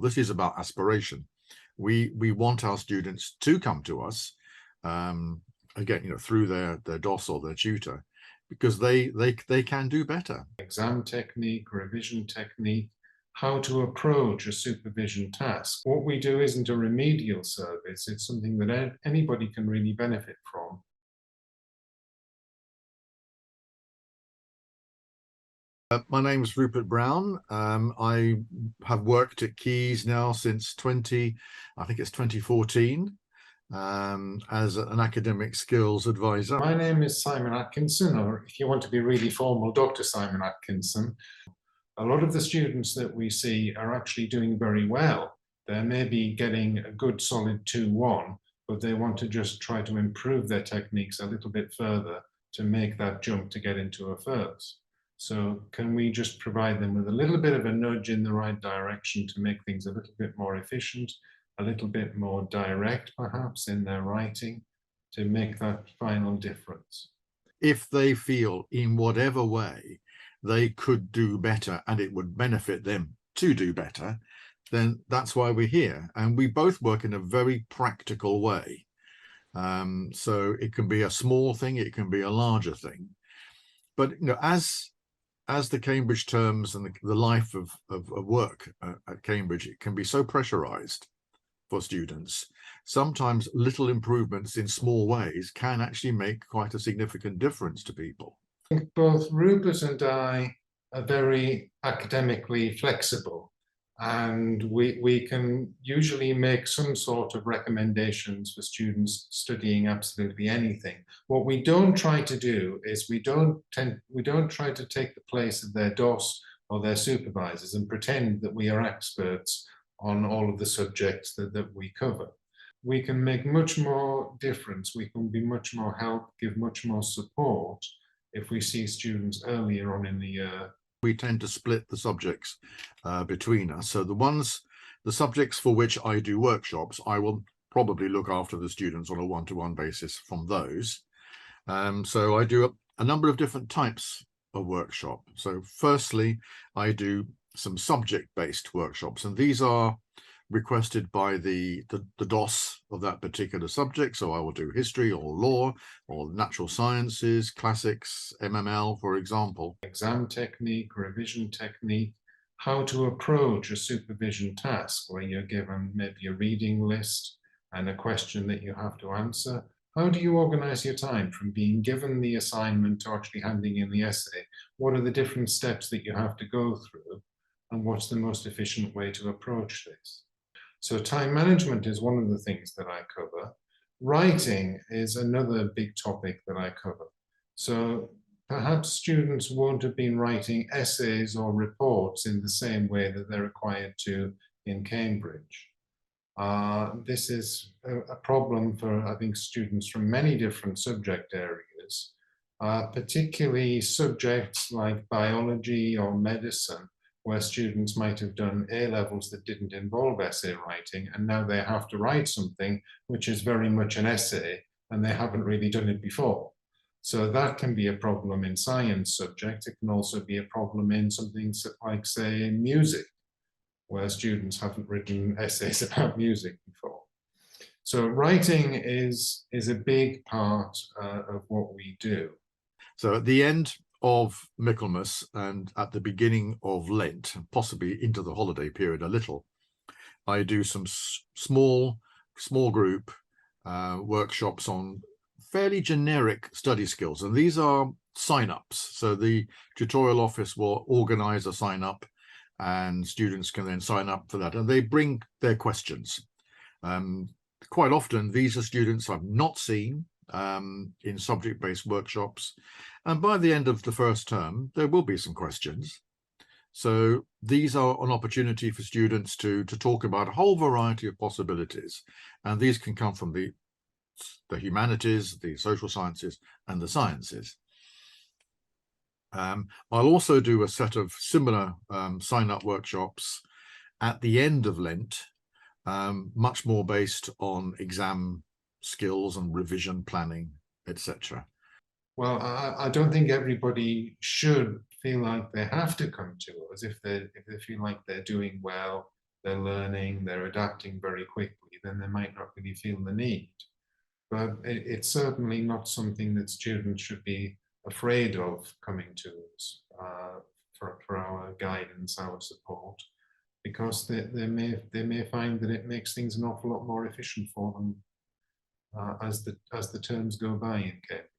This is about aspiration. We want our students to come to us, again, through their DOS or their tutor, because they can do better. Exam technique, revision technique, how to approach a supervision task. What we do isn't a remedial service, it's something that anybody can really benefit from. My name's Rupert Brown. I have worked at Keyes now since I think it's 2014, as an academic skills advisor. My name is Simon Atkinson, or if you want to be really formal, Dr. Simon Atkinson. A lot of the students that we see are actually doing very well. They're maybe getting a good solid 2-1, but they want to just try to improve their techniques a little bit further to make that jump to get into a first. So can we just provide them with a little bit of a nudge in the right direction to make things a little bit more efficient, a little bit more direct perhaps in their writing, to make that final difference? If they feel in whatever way they could do better and it would benefit them to do better, then that's why we're here. And we both work in a very practical way. So it can be a small thing, it can be a larger thing. But as the Cambridge terms and the life of work at Cambridge, it can be so pressurized for students. Sometimes little improvements in small ways can actually make quite a significant difference to people. I think both Rupert and I are very academically flexible, and we can usually make some sort of recommendations for students studying absolutely anything. What we don't try to do is we don't try to take the place of their DOS or their supervisors and pretend that we are experts on all of the subjects that we cover. We can make much more difference, we can be much more help, give much more support if we see students earlier on in the year. We tend to split the subjects between us. So the subjects for which I do workshops, I will probably look after the students on a one-to-one basis from those. So I do a number of different types of workshop. So firstly, I do some subject-based workshops, and these are requested by the DOS of that particular subject. So I will do history or law or natural sciences, classics, MML, for example. Exam technique, revision technique, how to approach a supervision task where you're given maybe a reading list and a question that you have to answer. How do you organize your time from being given the assignment to actually handing in the essay? What are the different steps that you have to go through? And what's the most efficient way to approach this? So time management is one of the things that I cover. Writing is another big topic that I cover. So perhaps students won't have been writing essays or reports in the same way that they're required to in Cambridge. This is a problem for, I think, students from many different subject areas, particularly subjects like biology or medicine, where students might have done A-levels that didn't involve essay writing, and now they have to write something which is very much an essay, and they haven't really done it before. So that can be a problem in science subjects. It can also be a problem in something like, say, music, where students haven't written essays about music before. So writing is a big part of what we do. So at the end of Michaelmas and at the beginning of Lent, possibly into the holiday period a little, I do some small group workshops on fairly generic study skills, and these are sign-ups. So the tutorial office will organize a sign-up, and students can then sign up for that, and they bring their questions. Quite often these are students I've not seen in subject-based workshops, and by the end of the first term there will be some questions. So these are an opportunity for students to talk about a whole variety of possibilities, and these can come from the humanities, the social sciences, and the sciences. I'll also do a set of similar sign-up workshops at the end of Lent, much more based on exam skills and revision planning, etc. Well, I don't think everybody should feel like they have to come to us if they feel like they're doing well, they're learning, they're adapting very quickly, then they might not really feel the need. But it's certainly not something that students should be afraid of coming to us for our guidance, our support, because they may find that it makes things an awful lot more efficient for them as the terms go by in Cambridge.